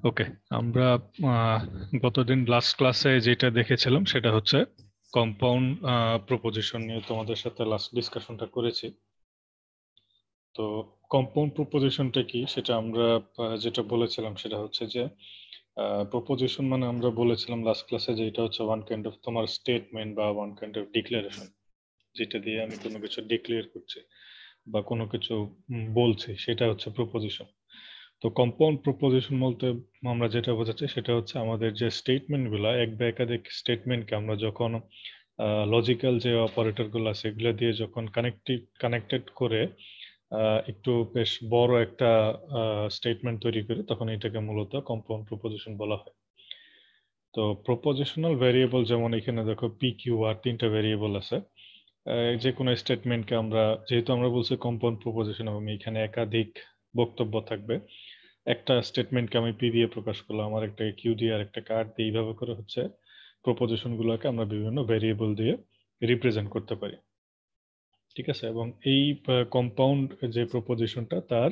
ওকে, আমরা গতদিন লাস্ট ক্লাসে যেটা দেখেছিলাম সেটা হচ্ছে কম্পাউন্ড প্রপোজিশন নিয়ে তোমাদের সাথে লাস্ট ডিসকাশনটা করেছি। তো কম্পাউন্ড প্রপোজিশনটা কি সেটা আমরা যেটা বলেছিলাম সেটা হচ্ছে যে প্রপোজিশন মানে আমরা বলেছিলাম লাস্ট ক্লাসে যে এটা হচ্ছে ওয়ান কাইন্ড অফ তোমার স্টেটমেন্ট বা ওয়ান কাইন্ড অফ ডিক্লারেশন, যেটা দিয়ে আমি কোনো কিছু ডিক্লেয়ার করছি বা কোনো কিছু বলছি, সেটা হচ্ছে প্রপোজিশন। তো কম্পাউন্ড প্রপোজিশন বলতে আমরা যেটা বোঝাচ্ছি সেটা হচ্ছে আমাদের যে স্টেটমেন্টগুলো, এক বা একাধিক স্টেটমেন্টকে আমরা যখন লজিক্যাল যে অপারেটরগুলো আছে এগুলো দিয়ে যখন কানেক্টেড করে একটু বেশ বড় একটা স্টেটমেন্ট তৈরি করি, তখন এটাকে মূলত কম্পাউন্ড প্রপোজিশন বলা হয়। তো প্রপোজিশনাল ভ্যারিয়েবল যেমন এখানে দেখো পি কিউ আর তিনটা ভ্যারিয়েবল আছে। যে কোনো স্টেটমেন্টকে আমরা, যেহেতু আমরা বলছি কম্পাউন্ড প্রপোজিশন এবং এখানে একাধিক বক্তব্য থাকবে, একটা স্টেটমেন্টকে আমি পি দিয়ে প্রকাশ করলাম, আমার একটা কিউ দিয়ে আর একটা কার্ড দিয়ে, এইভাবে করে হচ্ছে প্রপোজিশন গুলোকে আমরা বিভিন্ন ভেরিয়েবল দিয়ে রিপ্রেজেন্ট করতে পারি। ঠিক আছে, এবং এই কম্পাউন্ড যে প্রপোজিশনটা তার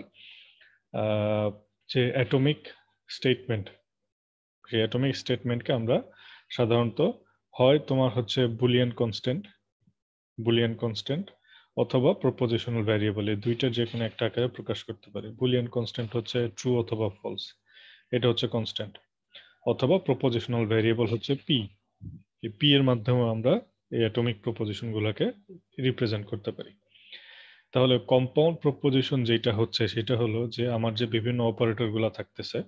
আহ, যে অ্যাটমিক স্টেটমেন্ট, সেই অ্যাটমিক স্টেটমেন্টকে আমরা সাধারণত হয় তোমার হচ্ছে বুলিয়ান কনস্ট্যান্ট অথবা প্রপোজিশনাল ভ্যারিয়েবল, এই দুইটা যে কোনো একটা আকারে প্রকাশ করতে পারি। বুলিয়ান কনস্ট্যান্ট হচ্ছে ট্রু অথবা ফলস, এটা হচ্ছে কনস্ট্যান্ট। অথবা প্রপোজিশনাল ভ্যারিয়েবল হচ্ছে পি, এই পি এর মাধ্যমে আমরা এই অ্যাটমিক প্রপোজিশন গুলোকে রিপ্রেজেন্ট করতে পারি। তাহলে কম্পাউন্ড প্রপোজিশন যেটা হচ্ছে সেটা হলো যে আমার যে বিভিন্ন অপারেটর গুলা থাকতেছে,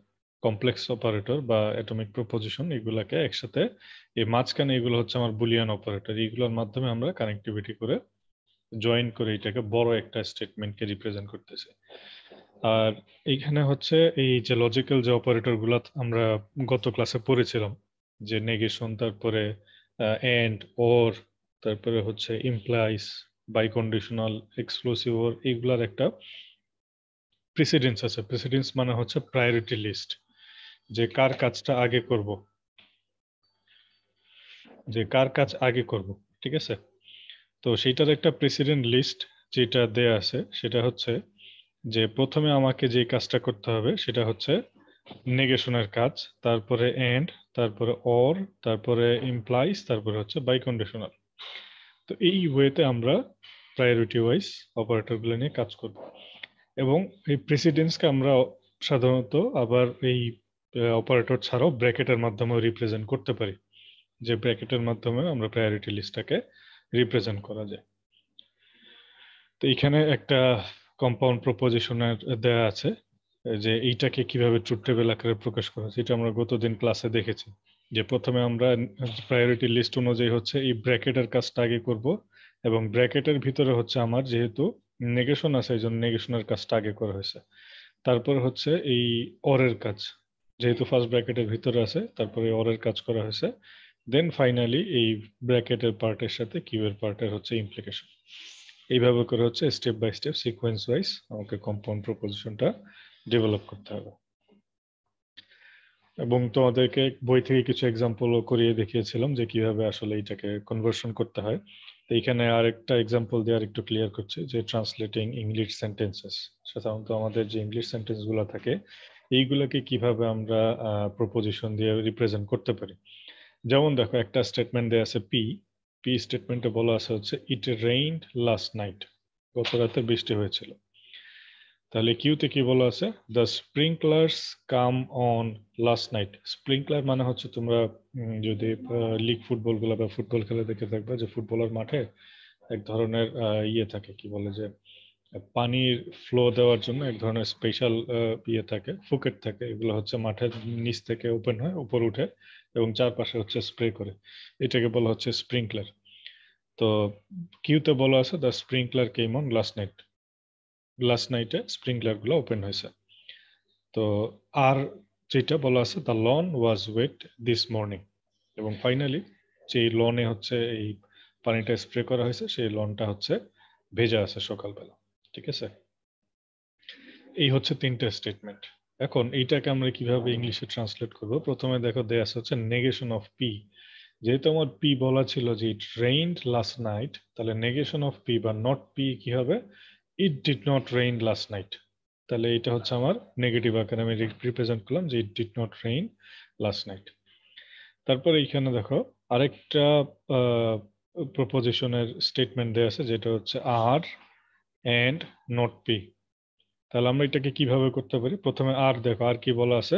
কমপ্লেক্স অপারেটর বা অ্যাটমিক প্রপোজিশন, এগুলাকে একসাথে, এই মাঝখানে এগুলো হচ্ছে আমার বুলিয়ান অপারেটর, এইগুলোর মাধ্যমে আমরা কানেক্টিভিটি করে জয়েন করে এটাকে বড় একটা স্টেটমেন্টকে রিপ্রেজেন্ট করতেছে। আর এইখানে হচ্ছে এই যে লজিক্যাল যে অপারেটর গুলা আমরা গত ক্লাসে পড়েছিলাম, যে নেগেশন, তারপরে এন্ড, ওর, তারপরে হচ্ছে ইমপ্লাইজ, বাইকন্ডিশনাল, এক্সক্লুসিভ ওর, এইগুলার একটা প্রিসিডেন্স আছে। প্রিসিডেন্স মানে হচ্ছে প্রায়োরিটি লিস্ট, যে কার কাজটা আগে করব, যে কার কাজ আগে করব। ঠিক আছে, তো সেইটার একটা প্রেসিডেন্ট লিস্ট যেটা দেয়া আছে সেটা হচ্ছে যে প্রথমে আমাকে যে কাজটা করতে হবে সেটা হচ্ছে নেগেশনের কাজ, তারপরে এন্ড, তারপরে অর, তারপরে ইমপ্লাইজ, তারপরে হচ্ছে বাই কন্ডিশনাল। তো এই ওয়েতে আমরা প্রায়োরিটি ওয়াইজ অপারেটরগুলো নিয়ে কাজ করব, এবং এই প্রেসিডেন্সকে আমরা সাধারণত আবার এই অপারেটর ছাড়াও ব্র্যাকেটের মাধ্যমে রিপ্রেজেন্ট করতে পারি, যে ব্র্যাকেটের মাধ্যমে আমরা প্রায়োরিটি লিস্টটাকে রিপ্রেজেন্ট করা যায়। তো এখানে একটা কম্পাউন্ড প্রপোজিশনের দেয়া আছে যে এইটাকে কিভাবে ট্রুথ টেবিল আকারে প্রকাশ করা যায়, এটা আমরা গতদিন ক্লাসে দেখেছি। যে প্রথমে আমরা প্রায়োরিটি লিস্ট অনুযায়ী হচ্ছে এই ব্র্যাকেটের কাজটা আগে করব, এবং ব্র্যাকেটের ভিতরে হচ্ছে আমার যেহেতু নেগেশন আছে এই জন্য নেগেশনের কাজটা আগে করা হয়েছে। তারপর হচ্ছে এই অরের কাজ, যেহেতু ফার্স্ট ব্র্যাকেটের ভিতরে আছে তারপরে অরের কাজ করা হয়েছে। দেন ফাইনালি এই ব্র্যাকেটের পার্টের সাথে কিউ এর পার্টের হচ্ছে ইমপ্লিকেশন। এইভাবে করে হচ্ছে step by step sequence wise আমাকে কম্পাউন্ড প্রপোজিশনটা ডেভেলপ করতে হবে। এবং তোমাদেরকে বই থেকে কিছু এক্সাম্পল করিয়ে দেখিয়েছিলাম যে কিভাবে আসলে এটাকে কনভার্সন করতে হয়। তো এখানে আরেকটা এক্সাম্পল দিয়ে একটু ক্লিয়ার করছে যে ট্রান্সলেটিং ইংলিশ সেন্টেন্সেস, সাধারণত আমাদের যে ইংলিশ সেন্টেন্স গুলো থাকে এইগুলোকে কিভাবে আমরা প্রপোজিশন দিয়ে রিপ্রেজেন্ট করতে পারি। যেমন দেখো একটা স্টেটমেন্ট দেওয়া আছে পি, পি স্টেটমেন্টে বলা আছে হচ্ছে ইট রেইনড লাস্ট নাইট, গত রাতে বৃষ্টি হয়েছিল। তাহলে কিউতে কি বলা আছে, the sprinklers come on last night. Sprinkler মানে হচ্ছে তোমরা যদি লিগ ফুটবল গুলা বা ফুটবল খেলা দেখে থাকবে যে ফুটবলার মাঠে এক ধরনের ইয়ে থাকে, কি বলে যে পানির ফ্লো দেওয়ার জন্য এক ধরনের স্পেশাল ইয়ে থাকে, ফুকেট থাকে, এগুলো হচ্ছে মাঠের নিচ থেকে ওপেন হয়, উপর উঠে এবং চারপাশে হচ্ছে স্প্রে করে, এটাকে বলা হচ্ছে স্প্রিংকলার। তো কিউতে বলা আছে the sprinkler came on last নাইটে স্প্রিংকলার গুলো ওপেন হয়েছে। তো আর যেটা বলা আছে the lawn was wet this morning, এবং ফাইনালি যে লনে হচ্ছে এই পানিটা স্প্রে করা হয়েছে সেই লনটা হচ্ছে ভেজা আছে সকালবেলা। ঠিক আছে, এই হচ্ছে তিনটে স্টেটমেন্ট। এখন এইটাকে আমরা কিভাবে ইংলিশে ট্রান্সলেট করব, প্রথমে দেখো দেয়া আছে হচ্ছে নেগেশন অফ পি। যেহেতু আমার পি বলা ছিল যে ইট রেইনড লাস্ট নাইট, তাহলে নেগেশন অফ পি বা নট পি কি হবে, ইট did not rain last night. তাহলে এটা হচ্ছে আমার নেগেটিভ আকারে আমি রিপ্রেজেন্ট করলাম যে ইট did not rain last night. তারপরে এইখানে দেখো আরেকটা প্রপোজিশনের স্টেটমেন্ট দেওয়া আছে যেটা হচ্ছে আর এন্ড নট পি। তাহলে আমরা এটাকে কিভাবে করতে পারি? প্রথমে আর দেখো, আর কি বলা আছে,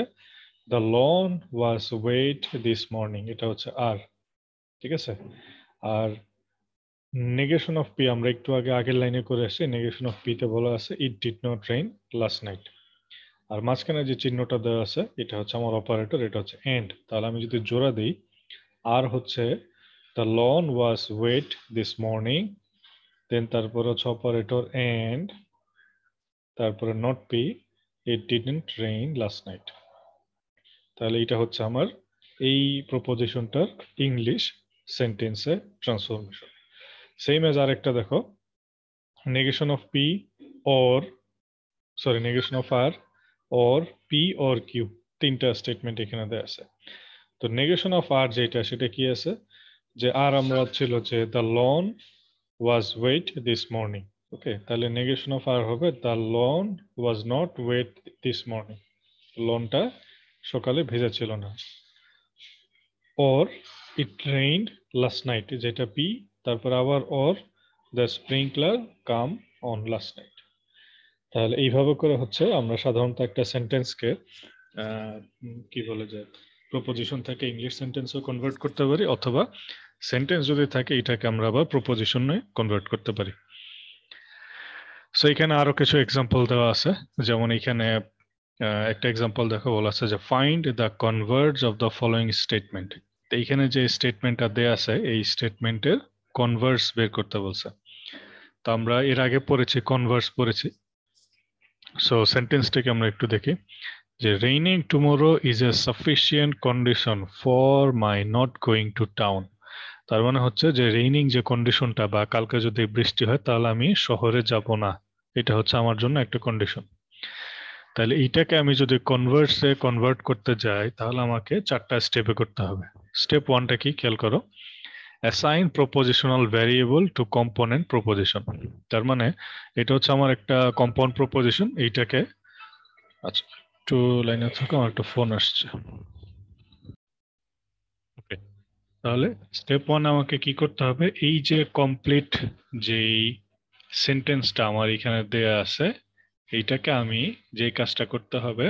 the lawn was wet this morning, এটা হচ্ছে আর, ঠিক আছে। আর নেগেশন অফ পি আমরা একটু আগে আগের লাইনে করে আসছি, নেগেশন অফ পি তে বলা আছে it did not rain last night. আর মাঝখানে যে চিহ্নটা দেওয়া আছে এটা হচ্ছে আমার অপারেটর, এটা হচ্ছে এন্ড। তাহলে আমি যদি জোড়া দিই, আর হচ্ছে the lawn was wet this morning, then তারপরে হচ্ছে অপারেটর এন্ড, তারপরে not P, it didn't rain last night. তাহলে এটা হচ্ছে আমার এই প্রপোজিশনটার ইংলিশ সেন্টেন্সে ট্রান্সফরমেশন। সেম এজ আরেকটা দেখো, negation of P or negation of R or P or Q, তিনটা স্টেটমেন্ট এখানে দেওয়া আছে। তো নেগেশন অফ আর যেটা, সেটা কি আছে, যে আর আমরা ছিল যে the lawn was wet this morning. Okay, তাহলে নেগেশন অফ আর হবে the lawn was not wet this morning, লনটা সকালে ভেজা ছিল না। Or it rained last night, যেটা পি, তারপর আবার or the sprinkler came on last night. তাহলে এইভাবে করে হচ্ছে আমরা সাধারণত একটা সেন্টেন্সকে কি বলে যে প্রপোজিশন থেকে ইংলিশ সেন্টেন্সও কনভার্ট করতে পারি, অথবা সেন্টেন্স যদি থাকে এটাকে আমরা আবার প্রপোজিশনে কনভার্ট করতে পারি। সো এখানে আরো কিছু এক্সাম্পল দেওয়া আছে, যেমন এখানে একটা এক্সাম্পল দেখো, বলা আছে যে find the converge of the following statement. তো এইখানে যে স্টেটমেন্টটা দেয়া আছে এই স্টেটমেন্টের কনভার্স বের করতে বলছে। তো আমরা এর আগে পড়েছি, কনভার্স পড়েছি। সো সেন্টেন্সটাকে আমরা একটু দেখি, যে raining tomorrow is a sufficient condition for my not going to town. তার মানে হচ্ছে যে রেইনিং যে কন্ডিশনটা, বা কালকে যদি বৃষ্টি হয় তাহলে আমি শহরে যাব না, এটা হচ্ছে আমার জন্য একটা কন্ডিশন। তাহলে এইটাকে আমি যদি কনভার্সে কনভার্ট করতে যাই তাহলে আমাকে 4টা স্টেপে করতে হবে। স্টেপ 1টা কি খেয়াল করো, assign propositional variable to component proposition. তার মানে এটা হচ্ছে আমার একটা কম্পাউন্ড প্রপোজিশন, এইটাকে, আচ্ছা একটু লাইনে থাকো, আমার একটা ফোন আসছে। ওকে, তাহলে স্টেপ 1 আমাকে কি করতে হবে, এই যে কমপ্লিট যেই সেন্টেন্সটা আমার এখানে দেয়া আছে এইটাকে আমি যে কাজটা করতে হবে,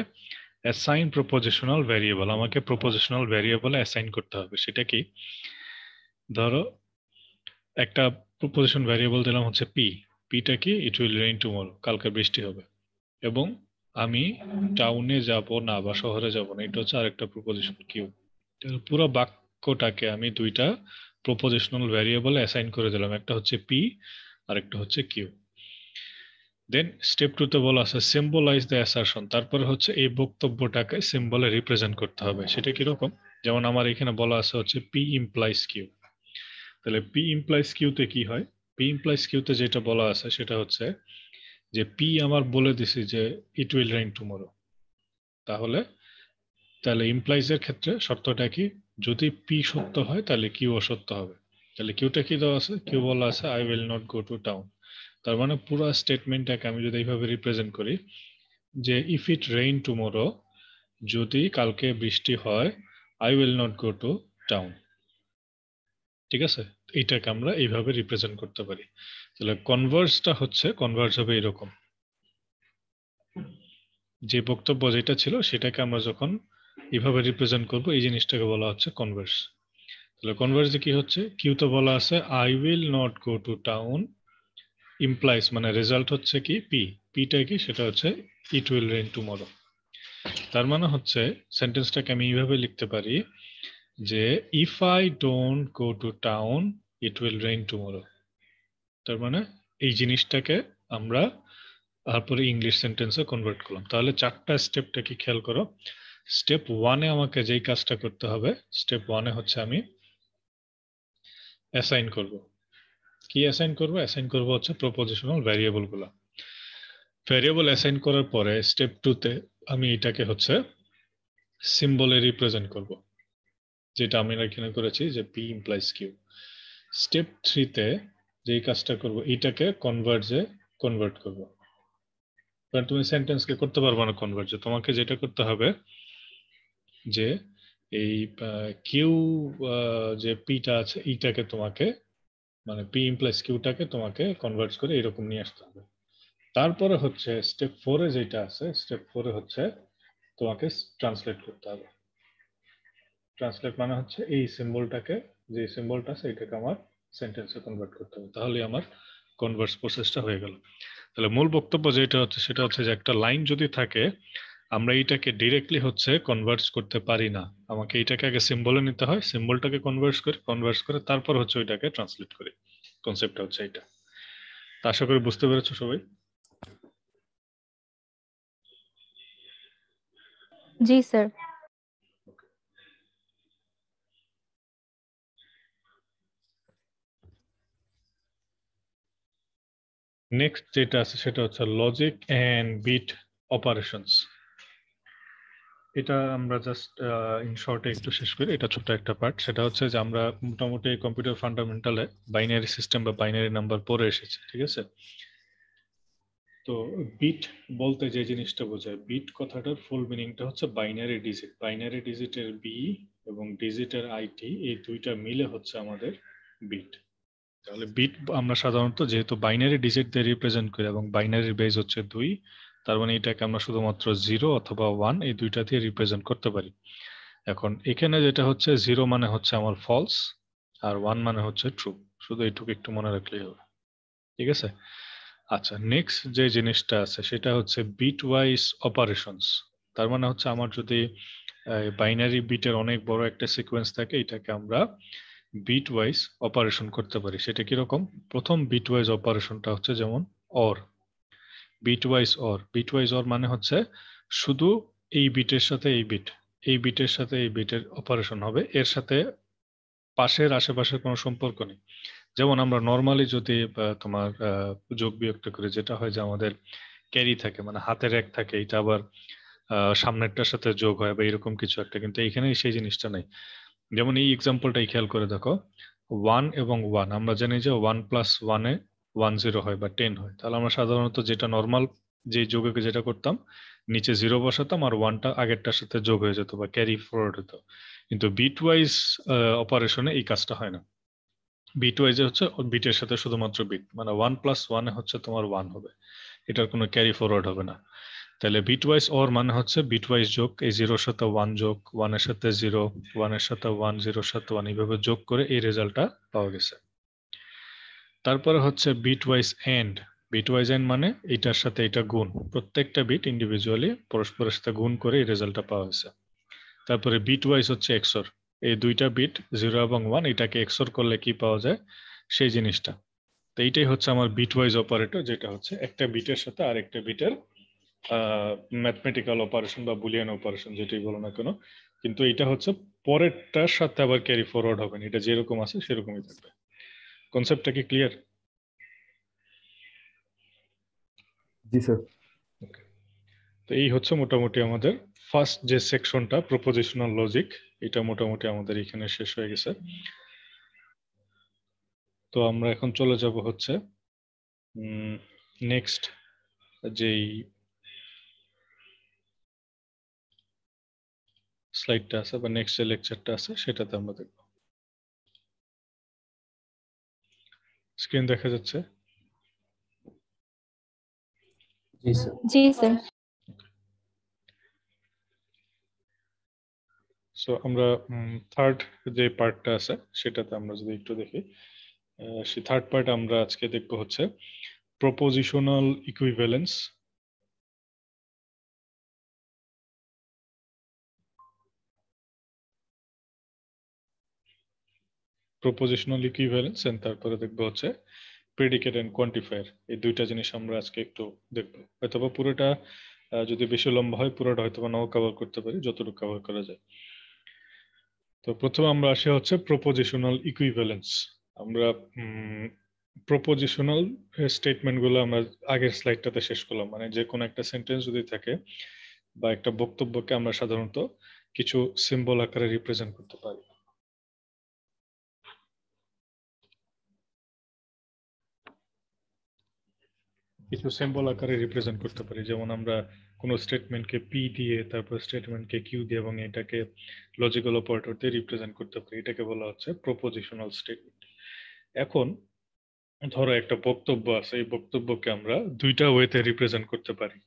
অ্যাসাইন প্রপোজিশনাল ভ্যারিয়েবল, আমাকে প্রপোজিশনাল ভ্যারিয়েবলে অ্যাসাইন করতে হবে। সেটা কি, ধরো একটা প্রপোজিশন ভ্যারিয়েবল দিলাম হচ্ছে পি, পিটা কি, ইট উইল রেইন টুমরো, কালকে বৃষ্টি হবে, এবং আমি টাউনে যাব না বা শহরে যাব না, এটা হচ্ছে আরেকটা প্রপোজিশন কিউ। পুরো বাক্যটাকে আমি দুইটা প্রপোজিশনাল ভ্যারিয়েবলে অ্যাসাইন করে দিলাম, একটা হচ্ছে পি আর একটা হচ্ছে কিউ। দেন স্টেপ 2 তে বলা আছে সিম্বলাইজ দ্য অ্যাসারশন, তারপরে হচ্ছে এই বক্তব্যটাকে সিম্বলে রিপ্রেজেন্ট করতে হবে। সেটা কিরকম, যেমন আমার এখানে বলা আছে হচ্ছে পি ইমপ্লাইজ কিউ। তাহলে পি ইমপ্লাইজ কিউতে কি হয়, পি ইমপ্লাইজ কিউতে যেটা বলা আছে সেটা হচ্ছে যে পি আমার বলে দিছি যে ইট উইল রেইন টুমরো, তাহলে তাহলে ইমপ্লাইজ এর ক্ষেত্রে শর্তটা কি, যদি পি সত্য হয় তাহলে কিউ অসত্য হবে। তাহলে কিউটা কি দেওয়া আছে, কিউ বলা আছে I will not go to town. তার মানে পুরো স্টেটমেন্টটাকে আমি যদি এইভাবে রিপ্রেজেন্ট করি যে ইফ ইট রেইন টুমরো, যদি কালকে বৃষ্টি হয়, I will not go to town. ঠিক আছে, এইটাকে আমরা এইভাবে রিপ্রেজেন্ট করতে পারি। তাহলে কনভার্সটা হচ্ছে, কনভার্স হবে এরকম, যে বক্তব্য যেটা ছিল সেটাকে আমরা যখন এইভাবে রিপ্রেজেন্ট করব, এই জিনিসটাকে বলা হচ্ছে কনভার্স। তাহলে কনভার্সে কি হচ্ছে, কিউ তো বলা আছে I will not go to town, implies মানে রেজাল্ট হচ্ছে কি পি, পিটা কি, সেটা হচ্ছে ইট উইল রেইন টুমরো। তার মানে হচ্ছে সেন্টেন্সটাকে আমি এইভাবে লিখতে পারি যে if I don't go to town it will rain tomorrow. তার মানে এই জিনিসটাকে আমরা তারপরে ইংলিশ সেন্টেন্সে কনভার্ট করলাম। তাহলে 4টা স্টেপটা কি খেয়াল করো। স্টেপ 1-এ আমাকে যেই কাজটা করতে হবে, স্টেপ 1-এ হচ্ছে আমি অ্যাসাইন করব। কি অ্যাসাইন করব, অ্যাসাইন করব হচ্ছে প্রপোজিশনাল ভ্যারিয়েবল গুলা। ভ্যারিয়েবল অ্যাসাইন করার পরে স্টেপ 2-তে আমি এটাকে হচ্ছে সিম্বলে রিপ্রেজেন্ট করব, যেটা আমি এখানে করেছি যে পি ইমপ্লাইজ কিউ। স্টেপ 3-তে যেই কাজটা করব, এটাকে কনভার্জে কনভার্ট করব। কারণ তুমি সেন্টেন্সকে করতে পারবে না কনভার্ট, যে তোমাকে যেটা করতে হবে যে এই কিউ যে পিটা আছে এইটাকে তোমাকে, মানে পি ইমপ্লাইজ কিউটাকে তোমাকে কনভার্ট করে এরকম নিয়ে আসতে হবে। তারপরে হচ্ছে স্টেপ 4-এ যেটা আছে, স্টেপ 4-এ হচ্ছে তোমাকে ট্রান্সলেট করতে হবে। ট্রান্সলেট মানে হচ্ছে এই সিম্বলটাকে, যে সিম্বলটা আছে এটাকে আমার সেন্টেন্সে কনভার্ট করতে হবে, তাহলে আমার কনভার্স প্রসেসটা হয়ে গেল। তাহলে মূল বক্তব্য যেটা হচ্ছে সেটা হচ্ছে যে একটা লাইন যদি থাকে, আমরা এইটাকে ডিরেক্টলি হচ্ছে কনভার্স করতে পারি না, আমাকে এইটাকে আগে সিম্বলে নিতে হয়, সিম্বলটাকে কনভার্স করে তারপর হচ্ছে ওইটাকে ট্রান্সলেট করি। কনসেপ্টটা হচ্ছে এটা। তা আশা করি বুঝতে পেরেছো সবাই। জি স্যার। নেক্সট যেটা আছে সেটা হচ্ছে লজিক এন্ড বিট অপারেশনস। এটা আমরা জাস্ট ইন শর্টে একটু শেষ করি, এটা ছোট একটা পার্ট। সেটা হচ্ছে যে আমরা মোটামুটি কম্পিউটার ফান্ডামেন্টালে বাইনারি সিস্টেম বা বাইনারি নাম্বার পড়ে এসেছি, ঠিক আছে? তো বিট বলতে যে জিনিসটা বোঝায়, বিট কথাটার ফুল মিনিংটা হচ্ছে বাইনারি ডিজিট। বাইনারি ডিজিটের বি এবং ডিজিটের আইটি, এই দুইটা মিলে হচ্ছে আমাদের বিট। তাহলে বিট আমরা সাধারণত যেহেতু বাইনারি ডিজিট দিয়ে রিপ্রেজেন্ট করি এবং বাইনারির বেজ হচ্ছে 2, তার মানে এটাকে আমরা শুধুমাত্র 0 অথবা 1 এই দুইটা দিয়ে রিপ্রেজেন্ট করতে পারি। এখন এখানে যেটা হচ্ছে 0 মানে হচ্ছে আমার ফলস, আর 1 মানে হচ্ছে ট্রু। শুধু এইটুকু একটু মনে রাখলেই হবে, ঠিক আছে? আচ্ছা, নেক্সট যে জিনিসটা আছে সেটা হচ্ছে বিট ওয়াইজ অপারেশনস। তার মানে হচ্ছে আমার যদি বাইনারি বিটের অনেক বড় একটা সিকোয়েন্স থাকে, এটাকে আমরা বিট ওয়াইজ অপারেশন করতে পারি। সেটা কিরকম? প্রথম বিট ওয়াইজ অপারেশনটা হচ্ছে যেমন অর। বিট ওয়াইজ অর মানে হচ্ছে শুধু এই বিটের সাথে এই বিট, এই বিটের সাথে এই বিটের অপারেশন হবে, এর সাথে পাশের আশেপাশের কোনো সম্পর্ক নেই। যেমন আমরা নর্মালি যদি তোমার যোগ বিয়োগটা করি, যেটা হয় যে আমাদের ক্যারি থাকে, মানে হাতের এক থাকে, এটা আবার সামনেরটার সাথে যোগ হয় বা এরকম কিছু একটা, কিন্তু এইখানে সেই জিনিসটা নাই। যেমন এই এক্সাম্পলটাই খেয়াল করে দেখো, 1 এবং 1, আমরা জানি যে 1+1-এ 10 হয় বা 10 হয়। তাহলে আমরা সাধারণত যেটা নর্মাল যে যোগে যেটা করতাম, নিচে 0 বসাতাম আর 1টা আগেরটার সাথে যোগ হয়ে যেত বা ক্যারি ফরওয়ার্ড হতো। কিন্তু বিট ওয়াইজ অপারেশনে এই কাজটা হয় না। বিট ওয়াইজে হচ্ছে বিটের সাথে শুধুমাত্র বিট, মানে 1+1-এ হচ্ছে তোমার 1 হবে, এটার কোনো ক্যারি ফরওয়ার্ড হবে না। তাহলে বিটওয়াইজ অর মানে হচ্ছে বিটওয়াইজ যোগ, এই 0-এর সাথে 1 যোগ, 1-এর সাথে 0, 1-এর সাথে 1, 0-এর সাথে 1, এইভাবে যোগ করে এই রেজাল্টটা পাওয়া গেছে। তারপরে হচ্ছে বিটওয়াইজ এন্ড। বিটওয়াইজ এন্ড মানে এটার সাথে এটা গুণ, প্রত্যেকটা বিট ইন্ডিভিজুয়ালি পরস্পরের সাথে গুণ করে এই রেজাল্টটা পাওয়া গেছে। তারপরে বিটওয়াইজ হচ্ছে এক্সর, এই দুইটা বিট 0 এবং 1 এটাকে এক্সর করলে কি পাওয়া যায় সেই জিনিসটা। তো এইটাই হচ্ছে আমার বিটওয়াইজ অপারেটর, যেটা হচ্ছে একটা বিটের সাথে আরেকটা বিটের ম্যাথমেটিক্যাল অপারেশন বা বুলিয়ান অপারেশন যেটাই বলো না কেন, কিন্তু এটা হচ্ছে পরেরটার সাথে আবার ক্যারি ফরওয়ার্ড হবে না, এটা যেরকম আছে সেরকমই থাকবে। কনসেপ্টটা কি ক্লিয়ার? জি স্যার। তো এই হচ্ছে মোটামুটি আমাদের ফার্স্ট যে সেকশনটা, প্রপোজিশনাল লজিক, এটা মোটামুটি আমাদের এখানে শেষ হয়ে গেছে। তো আমরা এখন চলে যাব হচ্ছে নেক্সট যেই স্লাইডটা আছে বা নেক্সট যে লেকচারটা আছে সেটাতে আমরা দেখব। স্ক্রিন দেখা যাচ্ছে? জি স্যার। জি স্যার। সো আমরা থার্ড যে পার্টটা আছে সেটাতে আমরা যদি একটু দেখি, সেই থার্ড পার্ট আমরা আজকে দেখব হচ্ছে propositional equivalence. Propositional equivalence and তারপরে দেখব হচ্ছে প্রেডিকেট এন্ড কোয়ান্টিফায়ার। এই দুইটা জিনিস আমরা আজকে একটু দেখব। হয়তোবা পুরোটা যদি বেশি লম্বা হয় পুরোটা হয়তোবা নাও কভার করতে পারি, যতটুকু কভার করা যায়। তো প্রথমে আমরা আসি হচ্ছে প্রপোজিশনাল ইকুইভ্যালেন্স। আমরা প্রপোজিশনাল স্টেটমেন্টগুলো আমরা আগের স্লাইডটাতে শেষ করলাম, মানে যে কোনো একটা সেন্টেন্স যদি থাকে বা একটা বক্তব্যকে আমরা সাধারণত কিছু সিম্বল আকারে রিপ্রেজেন্ট করতে পারি। কিছু সিম্বল আকারে রিপ্রেজেন্ট করতে পারি, যেমন আমরা কোনো স্টেটমেন্টকে পি দিয়ে, তারপর স্টেটমেন্টকে কিউ দিয়ে, এবং এটাকে লজিক্যাল অপারেটর দিয়ে রিপ্রেজেন্ট করতে পারি। এটাকে বলা হচ্ছে প্রপোজিশনাল স্টেটমেন্ট। এখন ধরো একটা বক্তব্য আছে, এই বক্তব্যকে আমরা দুইটা ওয়েতে রিপ্রেজেন্ট করতে পারি,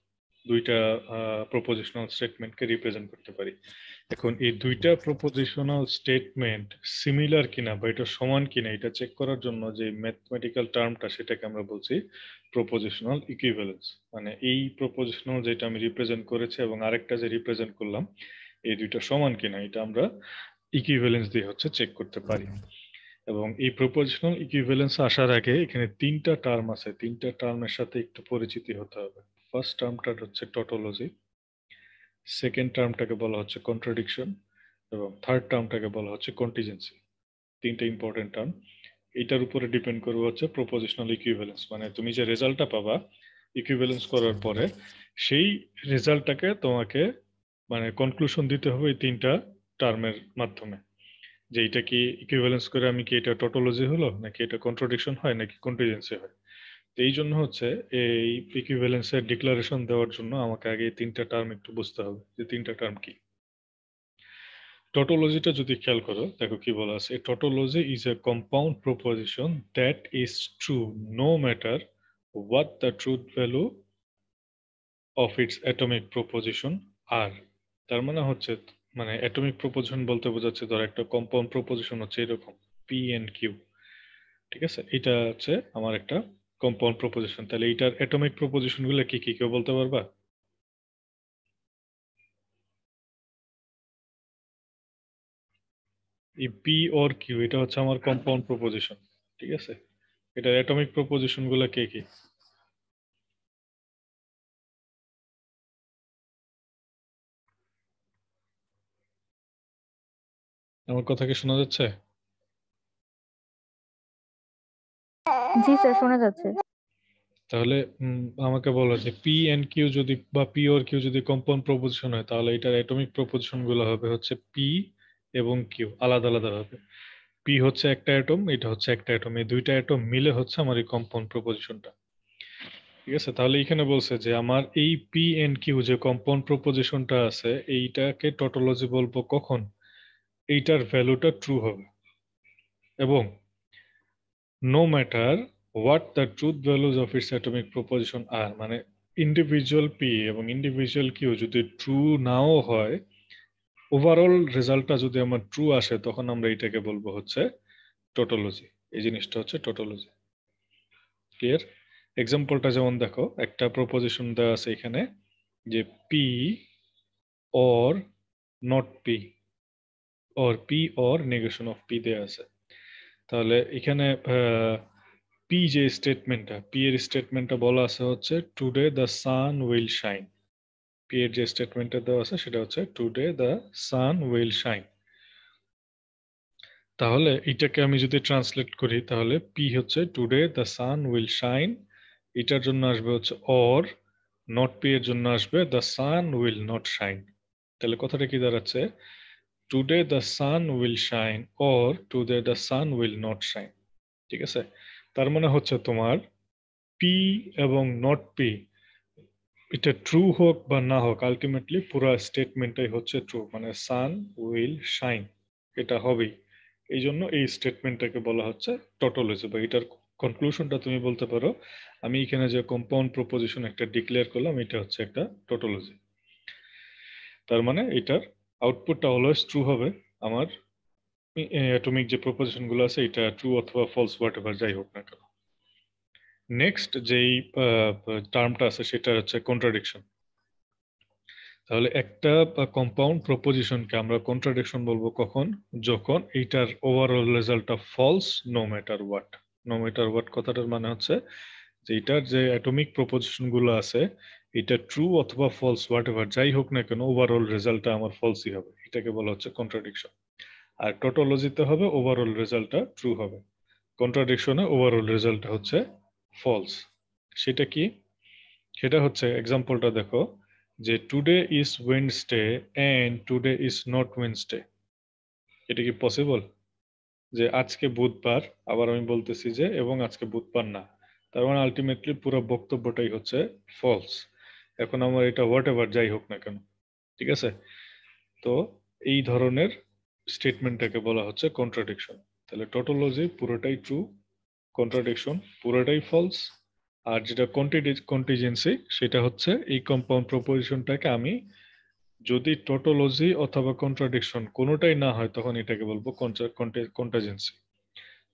দুইটা প্রপোজিশনাল স্টেটমেন্টকে রিপ্রেজেন্ট করতে পারি। এখন এই দুইটা প্রপোজিশনাল স্টেটমেন্ট সিমিলার কিনা বা এটা সমান কিনা এটা চেক করার জন্য যে ম্যাথমেটিক্যাল টার্মটা, সেটাকে আমরা বলছি প্রপোজিশনাল ইকুইভ্যালেন্স। মানে এই প্রপোজিশনাল যেটা আমি রিপ্রেজেন্ট করেছি এবং আরেকটা যে রিপ্রেজেন্ট করলাম, এই দুইটা সমান কিনা এটা আমরা ইকুইভ্যালেন্স দিয়ে হচ্ছে চেক করতে পারি। এবং এই প্রপোজিশনাল ইকুইভ্যালেন্স আসার আগে এখানে তিনটা টার্ম আছে, তিনটা টার্মের সাথে একটু পরিচিতি হতে হবে। ফার্স্ট টার্মটা হচ্ছে টটোলজি, সেকেন্ড টার্মটাকে বলা হচ্ছে কন্ট্রাডিকশন, এবং থার্ড টার্মটাকে বলা হচ্ছে কন্টিজেন্সি। তিনটা ইম্পর্টেন্ট টার্ম। এইটার উপরে ডিপেন্ড করবে হচ্ছে প্রপোজিশনাল ইকুইভ্যালেন্স, মানে তুমি যে রেজাল্টটা পাবা ইকুইভ্যালেন্স করার পরে, সেই রেজাল্টটাকে তোমাকে মানে কনক্লুশন দিতে হবে এই তিনটা টার্মের মাধ্যমে, যে এটা কি ইকুইভ্যালেন্স করে আমি কি এটা টটোলজি হলো, নাকি এটা কন্ট্রাডিকশন হয়, নাকি কন্টিজেন্সি হয়। তো এই জন্য হচ্ছে এই ইকুইভ্যালেন্সের ডিক্লারেশন দেওয়ার জন্য আমাকে আগে এই তিনটা টার্ম একটু বুঝতে হবে যে তিনটা টার্ম কি। টটোলজিটা যদি খেয়াল করো, দেখো কি বলা আছে, tautology is a compound proposition that is true no matter what the truth value of its atomic proposition are. তার মানে হচ্ছে, মানে অ্যাটমিক প্রপোজিশন বলতে বোঝাচ্ছে ধর একটা কম্পাউন্ড প্রপোজিশন হচ্ছে এরকম পি এন্ড কিউ, ঠিক আছে, এটা হচ্ছে আমার একটা কম্পাউন্ড প্রপোজিশন। তাহলে এইটার অ্যাটমিক প্রপোজিশন গুলো কি কি কেউ বলতে পারবা? এই পি অর কিউ এটা হচ্ছে আমার কম্পাউন্ড প্রপোজিশন, ঠিক আছে। এটার অ্যাটমিক প্রপোজিশন গুলো কে কি? আমার কথা কি শোনা যাচ্ছে? জি স্যার, শোনা যাচ্ছে। তাহলে আমাকে বলো যে পি এন্ড কিউ যদি বা পি অর কিউ যদি কম্পাউন্ড প্রপোজিশন হয়, তাহলে এটার অ্যাটমিক প্রপোজিশন গুলো হবে হচ্ছে পি এবং কিউ আলাদা আলাদা হবে। পি হচ্ছে একটা অ্যাটম, এটা হচ্ছে একটা অ্যাটম, এই দুইটা অ্যাটম মিলে হচ্ছে আমার এই কম্পাউন্ড প্রপোজিশনটা, ঠিক আছে। তাহলে এখানে বলছে যে আমার এই পি এন্ড কিউ যে কম্পাউন্ড প্রপোজিশনটা আছে, এইটাকে টটোলজি বলবো কখন এইটার ভ্যালুটা ট্রু হবে, এবং no matter what the truth values of its atomic proposition are, মানে ইন্ডিভিজুয়াল পি এবং ইন্ডিভিজুয়াল কিউ যদি ট্রু নাও হয়, ওভারঅল রেজাল্টটা যদি আমার ট্রু আসে, তখন আমরা এটাকে বলবো হচ্ছে টোটোলজি। এই জিনিসটা হচ্ছে টোটোলজি। ক্লিয়ার? এক্সাম্পলটা যেমন দেখো, একটা প্রপোজিশন দেওয়া আছে এখানে যে P or not P, or P or negation of P দেওয়া আছে। তাহলে এখানে পি যে স্টেটমেন্টটা, পি এর স্টেটমেন্টটা বলা আছে হচ্ছে today the sun will shine. P এর যে স্টেটমেন্টটা দেওয়া আছে সেটা হচ্ছে today the sun will shine. তাহলে এটাকে আমি যদি ট্রান্সলেট করি, তাহলে পি হচ্ছে today the sun will shine, এটার জন্য আসবে হচ্ছে অর, নট পি এর জন্য আসবে the sun will not shine. তাহলে কথাটা কি দাঁড়াচ্ছে, today the sun will shine or today the sun will not shine, ঠিক আছে। তার মানে হচ্ছে তোমার পি এবং নট পি এটা ট্রু হোক বা না হোক, আলটিমেটলি পুরো স্টেটমেন্টটাই হচ্ছে ট্রু, মানে সান উইল শাইন এটা হবেই। এই জন্য এই স্টেটমেন্টটাকে বলা হচ্ছে টটোলজি, বা এটার কনক্লুশনটা তুমি বলতে পারো আমি এখানে যে কম্পাউন্ড প্রপোজিশন একটা ডিক্লেয়ার করলাম, এটা হচ্ছে একটা টটোলজি। তার মানে এটার আউটপুটটা অলওয়েজ ট্রু হবে। আমার অ্যাটমিক যে প্রপোজিশন গুলো আছে এটা ট্রু অথবা ফলস হোয়াট এভার যাই হোক না কেন। নেক্সট যেই টার্মটা আছে সেটা হচ্ছে কন্ট্রাডিকশন। তাহলে একটা কম্পাউন্ড প্রপোজিশনকে আমরা কন্ট্রাডিকশন বলবো কখন, যখন এইটার ওভারঅল রেজাল্টটা false no matter what. No matter what কথাটার মানে হচ্ছে যে এটার যে অ্যাটমিক প্রপোজিশন গুলো আছে, এটা ট্রু অথবা ফলস হোয়াট এভার যাই হোক না কেন, ওভারঅল রেজাল্টটা আমার ফলসই হবে, এটাকে বলা হচ্ছে কন্ট্রাডিকশন। আর টোটোলজিতে হবে ওভারঅল রেজাল্টটা ট্রু হবে, কন্ট্রাডিকশনে ওভারঅল রেজাল্টটা হচ্ছে ফলস। সেটা কি? সেটা হচ্ছে এক্সাম্পলটা দেখো, যে today is Wednesday and today is not Wednesday. এটা কি পসিবল যে আজকে বুধবার, আবার আমি বলতেছি যে এবং আজকে বুধবার না? তার মানে আলটিমেটলি পুরো বক্তব্যটাই হচ্ছে ফলস। এখন আমার এটা হোয়াট এভার যাই হোক না কেন, ঠিক আছে? তো এই ধরনের স্টেটমেন্টটাকে বলা হচ্ছে কন্ট্রাডিকশন। তাহলে টটোলজি পুরোটাই ট্রু, কন্ট্রাডিকশন পুরোটাই ফলস। আর যেটা কন্টিজেন্সি সেটা হচ্ছে এই কম্পাউন্ড প্রপোজিশনটাকে আমি যদি টটোলজি অথবা কন্ট্রাডিকশন কোনোটাই না হয় তখন এটাকে বলবো কন্টিজেন্সি।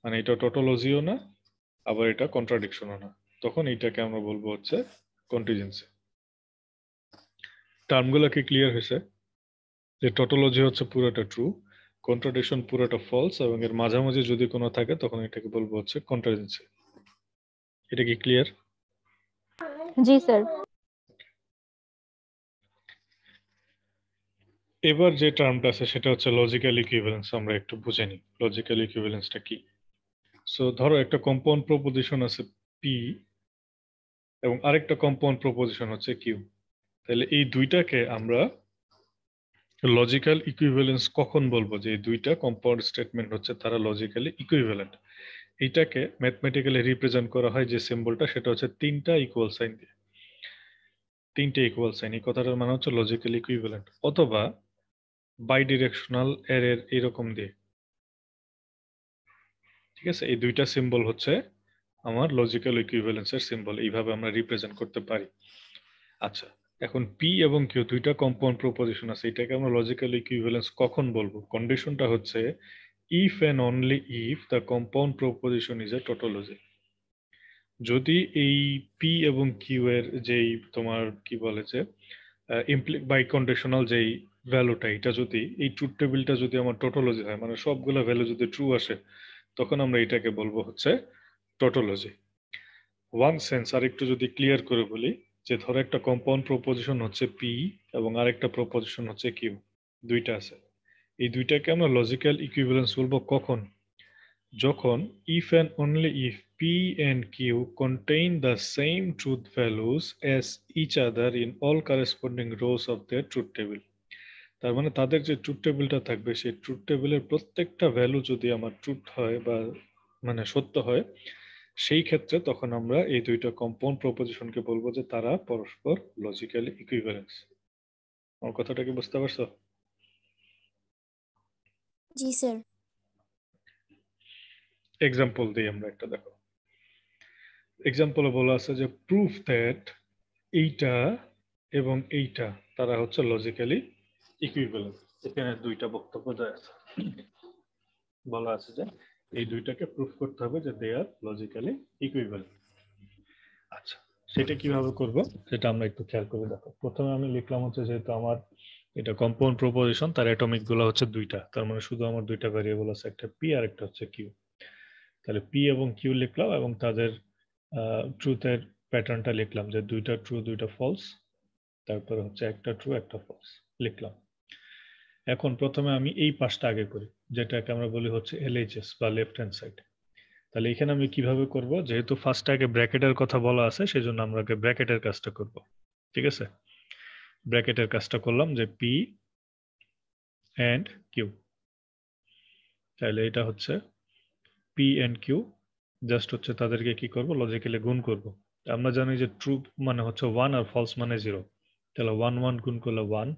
মানে এটা টটোলজিও না, আবার এটা কন্ট্রাডিকশনও না, তখন এইটাকে আমরা বলবো হচ্ছে কন্টিজেন্সি। টার্মগুলো কি ক্লিয়ার হয়েছে? যে টটোলজি হচ্ছে পুরোটা ট্রু, কন্ট্রাডিকশন পুরোটা ফলস, এবং এর মাঝামাঝি যদি কোনো থাকে তখন এটাকে বলবো হচ্ছে কন্টিজেন্সি। এটা কি ক্লিয়ার? জি স্যার। এবার যে টার্মটা আছে সেটা হচ্ছে লজিক্যাল ইকুইভ্যালেন্স। আমরা একটু বুঝে নিই লজিক্যাল ইকুইভ্যালেন্সটা কি। সো ধরো একটা কম্পাউন্ড প্রপোজিশন আছে পি এবং আরেকটা কম্পাউন্ড প্রপোজিশন হচ্ছে কিউ। তাহলে এই দুইটাকে আমরা লজিক্যাল ইকুইভ্যালেন্স কখন বলবো যে এই দুইটা কম্পাউন্ড স্টেটমেন্ট হচ্ছে তারা লজিক্যালি ইকুইভ্যালেন্ট? এইটাকে ম্যাথমেটিক্যালি রিপ্রেজেন্ট করা হয় যে সিম্বলটা, সেটা হচ্ছে তিনটা ইকুয়াল সাইন দিয়ে। তিনটে ইকুয়াল সাইন, এই কথাটার মানে হচ্ছে লজিক্যালি ইকুইভ্যালেন্ট, অথবা বাই ডিরেকশনাল এর এরকম দিয়ে। ঠিক আছে, এই দুইটা সিম্বল হচ্ছে আমার লজিক্যাল ইকুইভ্যালেন্সের সিম্বল, এইভাবে আমরা রিপ্রেজেন্ট করতে পারি। আচ্ছা, এখন পি এবং কিউ দুইটা কম্পাউন্ড প্রপোজিশন আছে, এটাকে আমরা লজিক্যাল ইকুইভ্যালেন্স কখন বলবো? কন্ডিশনটা হচ্ছে if and only if the compound proposition is a tautology. যদি এই পি এবং কিউ এর যেই তোমার কি বলে যে বাই কন্ডিশনাল যেই ভ্যালুটা, এটা যদি এই ট্রুথ টেবিলটা যদি আমার টোটোলজি হয়, মানে সবগুলো ভ্যালু যদি ট্রু আসে, তখন আমরা এটাকে বলবো হচ্ছে টোটোলজি। ওয়ান সেন্স আর একটু যদি ক্লিয়ার করে বলি, যে ধরো একটা কম্পাউন্ড প্রপোজিশন হচ্ছে পি এবং আরেকটা প্রপোজিশন হচ্ছে কিউ, দুইটা আছে। এই দুইটাকে আমরা লজিক্যাল ইকুইভ্যালেন্স বলবো কখন? যখন if and only if P and Q contain the same truth values as each other in all corresponding rows of their truth table। তার মানে তাদের যে ট্রুথ টেবিলটা থাকবে সেই ট্রুথ টেবিলের প্রত্যেকটা ভ্যালু যদি আমার ট্রুথ হয় বা মানে সত্য হয়, সেই ক্ষেত্রে তখন আমরা এই দুইটা কম্পাউন্ড প্রপোজিশনকে বলবো যে তারা পরস্পর লজিক্যালি ইকুইভ্যালেন্স। আমার কথাটা কি বুঝতে পারছো? জি স্যার। এক্সাম্পল দিই আমরা একটা, দেখো এক্সাম্পলে বলা আছে যে প্রুফ দ্যাট এইটা এবং এইটা তারা হচ্ছে লজিক্যালি ইকুইভ্যালেন্ট। এখানে দুইটা বক্তব্য দেওয়া আছে, বলা আছে যে এই দুইটাকে প্রুফ করতে হবে যে দে আর লজিক্যালি ইকুইভ্যালেন্ট। আচ্ছা, সেটা কিভাবে করব সেটা আমরা একটু খেয়াল করে দেখো। প্রথমে আমি লিখলাম হচ্ছে যেহেতু আমার এটা কম্পাউন্ড প্রপোজিশন, তার অ্যাটমিক গুলো হচ্ছে দুইটা, তার মানে শুধু আমার দুইটা ভ্যারিয়েবল আছে, একটা পি আর একটা হচ্ছে কিউ। তাহলে পি এবং কিউ লিখলাম এবং তাদের ট্রুথের প্যাটার্নটা লিখলাম যে দুইটা ট্রু দুইটা ফলস, তারপরে হচ্ছে একটা ট্রু একটা ফলস লিখলাম। এখন প্রথমে আমি এই পাশটা আগে করি, যেটাকে আমরা বলি হচ্ছে এলএইচএস বা লেফট হ্যান্ড সাইড। তাহলে এখানে আমি কিভাবে করব, যেহেতু ফার্স্ট আগে ব্র্যাকেটের কথা বলা আছে সেজন্য আমরা আগে ব্র্যাকেটের কাজটা করব। ঠিক আছে, ব্র্যাকেটের কাজটা করলাম যে পি এন্ড কিউ। তাহলে এটা হচ্ছে পি এন্ড কিউ, জাস্ট হচ্ছে তাদেরকে কি করব, লজিক্যালি গুণ করব। আমরা জানি যে ট্রু মানে হচ্ছে 1 আর ফলস মানে 0। তাহলে 1 1 গুণ করলে 1,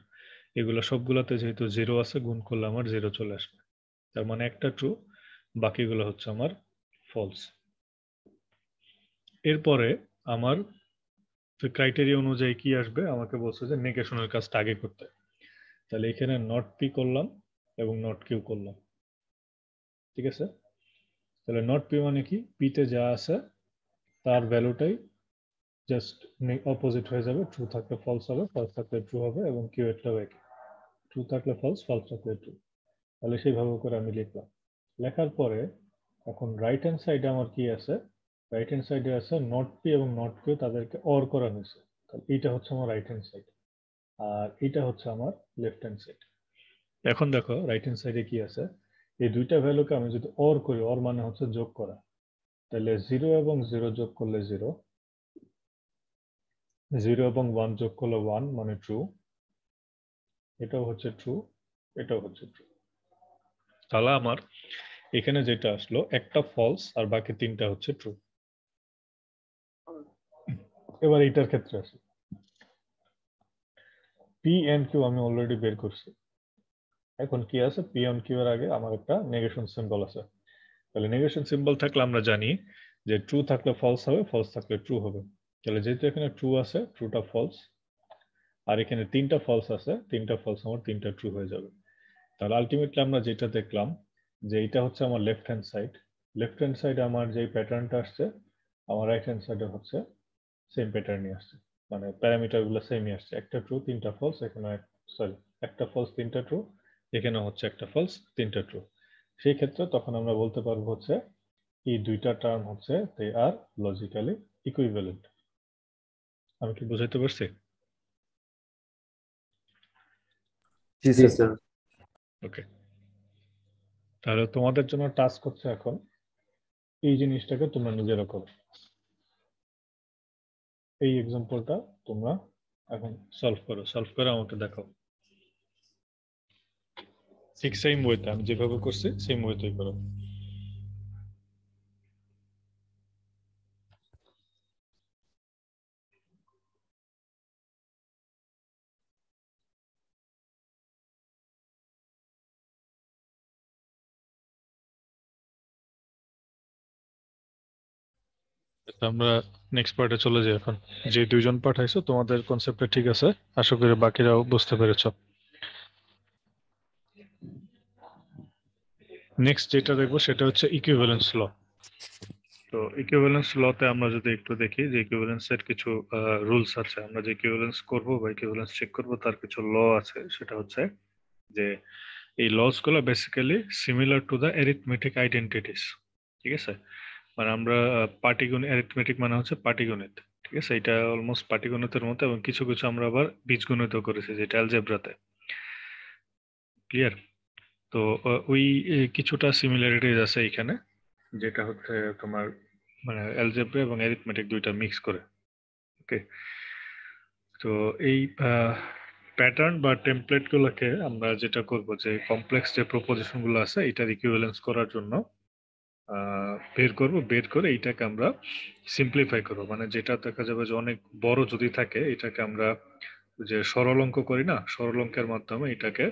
এগুলো সবগুলোতে যেহেতু 0 আছে গুণ করলে আমার 0 চলে আসবে। তার মানে একটা ট্রু, বাকিগুলো হচ্ছে আমার ফলস। এরপরে আমার ক্রাইটেরিয়া অনুযায়ী কি আসবে, আমাকে বলছে যে নেগেশনের কাজটা আগে করতে। তাহলে এখানে নট পি করলাম এবং নট কিউ করলাম। ঠিক আছে, তাহলে নট পি মানে কি, পিতে যা আছে তার ভ্যালুটাই জাস্ট অপোজিট হয়ে যাবে, ট্রু থাকলে ফলস হবে, ফলস থাকলে ট্রু হবে, এবং কিউ এরটাও একই, ট্রু থাকলে ফলস, ফলস থাকলে ট্রু। তাহলে সেইভাবে করে আমি লিখলাম। লেখার পরে এখন রাইট হ্যান্ড সাইডে আমার কি আছে, রাইট হ্যান্ড সাইডে আছে নট পি এবং নট কিউ, তাদেরকে অর করা হয়েছে। তাহলে এইটা হচ্ছে আমার রাইট হ্যান্ড সাইড আর এটা হচ্ছে আমার লেফট হ্যান্ড সাইড। এখন দেখো রাইট হ্যান্ড সাইডে কি আছে, এই দুইটা ভ্যালুকে আমি যদি অর করি, অর মানে হচ্ছে যোগ করা, তাহলে 0 এবং 0 যোগ করলে 0, 0 এবং 1 যোগ করলে 1 মানে ট্রু, এটাও হচ্ছে ট্রু, এটাও হচ্ছে ট্রু। তাহলে আমার এখানে যেটা আসলো একটা ফলস আর বাকি তিনটা হচ্ছে ট্রু। এবার এটার ক্ষেত্রে আসি, পি এন্ড কিউ আমি অলরেডি বের করছি। এখন কি আছে, পি এন্ড কিউ এর আগে আমার একটা নেগেশন সিম্বল আছে। তাহলে নেগেশন সিম্বল থাকলে আমরা জানি যে ট্রু থাকলে ফলস হবে, ফলস থাকলে ট্রু হবে। তাহলে যেহেতু এখানে ট্রু আছে, ট্রুটা ফলস, আর এখানে তিনটা ফলস আছে, তিনটা ফলস আমার তিনটা ট্রু হয়ে যাবে। তাহলে আলটিমেটলি আমরা যেটা দেখলাম যে এটা হচ্ছে আমার left hand side, left hand সাইডে আমার যে প্যাটার্নটা আসছে, আমার রাইট হ্যান্ড সাইডে হচ্ছে সেম প্যাটার্নই আসছে, মানে প্যারামিটার গুলো সেমই আসছে, একটা ট্রু তিনটা ফলস, এখানে সরি একটা ফলস তিনটা ট্রু, এখানে হচ্ছে একটা ফলস তিনটা ট্রু। সেই ক্ষেত্রে তখন আমরা বলতে পারবো হচ্ছে এই দুইটা টার্ম হচ্ছে দে আর লজিক্যালি ইকুইভ্যালেন্ট। আমি কি বুঝাইতে পারছি? জি জি স্যার। স্যার। ওকে, তাহলে তোমাদের জন্য টাস্ক হচ্ছে এখন এই জিনিসটাকে তোমরা নিজেরা করো। এই এক্সাম্পলটা তোমরা এখন সলভ করো, সলভ করে আমাকে দেখাও। ঠিক সেম ওয়েতে আমি যেভাবে করছি সেম ওয়েতেই করো। আমরা নেক্সট পার্টে চলে যাই এখন। যে দুইজন পাঠাইছো তোমাদের কনসেপ্টটা ঠিক আছে, আশা করি বাকিরাও বুঝতে পেরেছো। নেক্সট যেটা দেখবো সেটা হচ্ছে ইকুইভ্যালেন্স ল। তো ইকুইভ্যালেন্স লতে আমরা যদি একটু দেখি যে ইকুইভ্যালেন্সের কিছু রুলস আছে, আমরা যে ইকুইভ্যালেন্স করব বা ইকুইভ্যালেন্স চেক করব তার কিছু ল আছে। সেটা হচ্ছে যে এই লস গুলো basically similar to the arithmetic identities. ঠিক আছে, মানে আমরা পাটিগণিত, অ্যারিথমেটিক মানে হচ্ছে পাটিগণিত, ঠিক আছে, এটা অলমোস্ট পাটিগণিতের মতো, এবং কিছু কিছু আমরা আবার বীজগণিত করেছি যেটা অ্যালজেব্রাতে। ক্লিয়ার? তো ওই কিছুটা সিমিলারিটিজ আছে এখানে, যেটা হচ্ছে তোমার মানে অ্যালজেব্রা এবং অ্যারিথমেটিক দুইটা মিক্স করে। ওকে, তো এই প্যাটার্ন বা টেমপ্লেট গুলোকে আমরা যেটা করব যে কমপ্লেক্স যে প্রপোজিশন গুলো আছে এটার ইকুইভ্যালেন্স করার জন্য বের করব, বের করে এইটাকে আমরা সিম্পলিফাই করব, মানে যেটা দেখা যাবে যে অনেক বড় যদি থাকে এটাকে আমরা যে সরল অঙ্ক করি না, সরল অঙ্কের মাধ্যমে এটাকে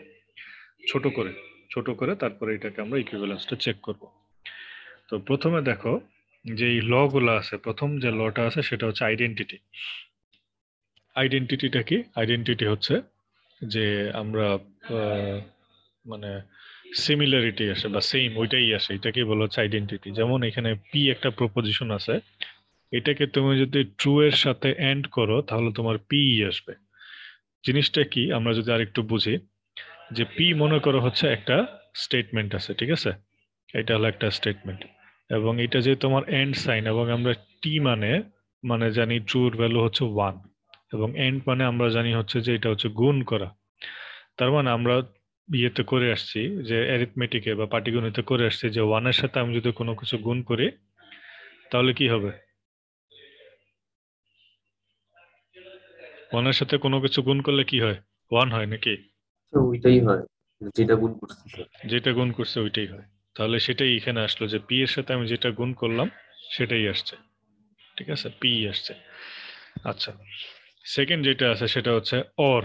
ছোট করে ছোট করে তারপরে এটাকে আমরা ইকুইভ্যালেন্সটা চেক করব। তো প্রথমে দেখো যে এই ল গুলো আছে, প্রথম যে লটা আছে সেটা হচ্ছে আইডেন্টিটি। আইডেন্টিটিটা কি? আইডেন্টিটি হচ্ছে যে আমরা মানে সিমিলারিটি আসে বা সেম ওইটাই আসে, এটাকে বলা হচ্ছে আইডেন্টিটি। যেমন এখানে পি একটা প্রপোজিশন আছে, এটাকে তুমি যদি ট্রু এর সাথে এন্ড করো তাহলে তোমার পি আসবে। জিনিসটা কি আমরা যদি আরেকটু বুঝি, যে পি মনে করো হচ্ছে একটা স্টেটমেন্ট আছে, ঠিক আছে, এটা হলো একটা স্টেটমেন্ট, এবং এটা যে তোমার এন্ড সাইন, এবং আমরা টি মানে মানে জানি ট্রুর ভ্যালু হচ্ছে 1, এবং এন্ড মানে আমরা জানি হচ্ছে যে এটা হচ্ছে গুণ করা। তার মানে আমরা ইয়েতে করে আসছি যে অ্যারিথমেটিকে বা পাটিগণিতে করে আসছি যে 1 এর সাথে আমি যদি কোনো কিছু গুণ করি তাহলে কি হবে? 1 এর সাথে কোনো কিছু গুণ করলে কি হয়? 1 হয় নাকি? স্যার ওইটাই হয়, যেটা গুণ করছি স্যার। যেটা গুণ করছে ওইটাই হয়। তাহলে সেটাই এখানে আসলো যে পি এর সাথে আমি যেটা গুণ করলাম সেটাই আসছে, ঠিক আছে, পি আসছে। আচ্ছা, সেকেন্ড যেটা আছে সেটা হচ্ছে অর।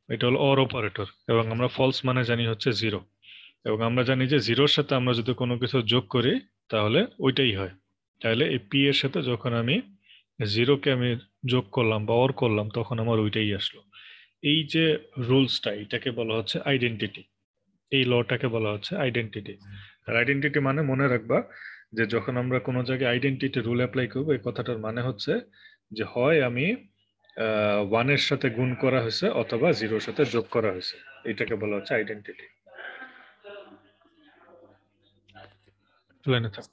এটা হলো অর অপারেটর, এবং আমরা ফলস মানে জানি হচ্ছে জিরো, এবং আমরা জানি যে জিরোর সাথে আমরা যদি কোনো কিছু যোগ করি তাহলে ওইটাই হয়। তাহলে এই পি এর সাথে যখন আমি জিরোকে আমি যোগ করলাম বা অর করলাম তখন আমার ওইটাই আসলো। এই যে রুলসটা এটাকে বলা হচ্ছে আইডেন্টিটি, এই লটাকে বলা হচ্ছে আইডেন্টিটি। আর আইডেন্টিটি মানে মনে রাখবা যে যখন আমরা কোনো জায়গায় আইডেন্টিটি রুল অ্যাপ্লাই করবো এই কথাটার মানে হচ্ছে যে হয় আমি 1 এর সাথে গুণ করা হয়েছে অথবা জিরোর সাথে যোগ করা হয়েছে, এটাকে বলা হচ্ছে আইডেন্টিটি। লাইনে থাক।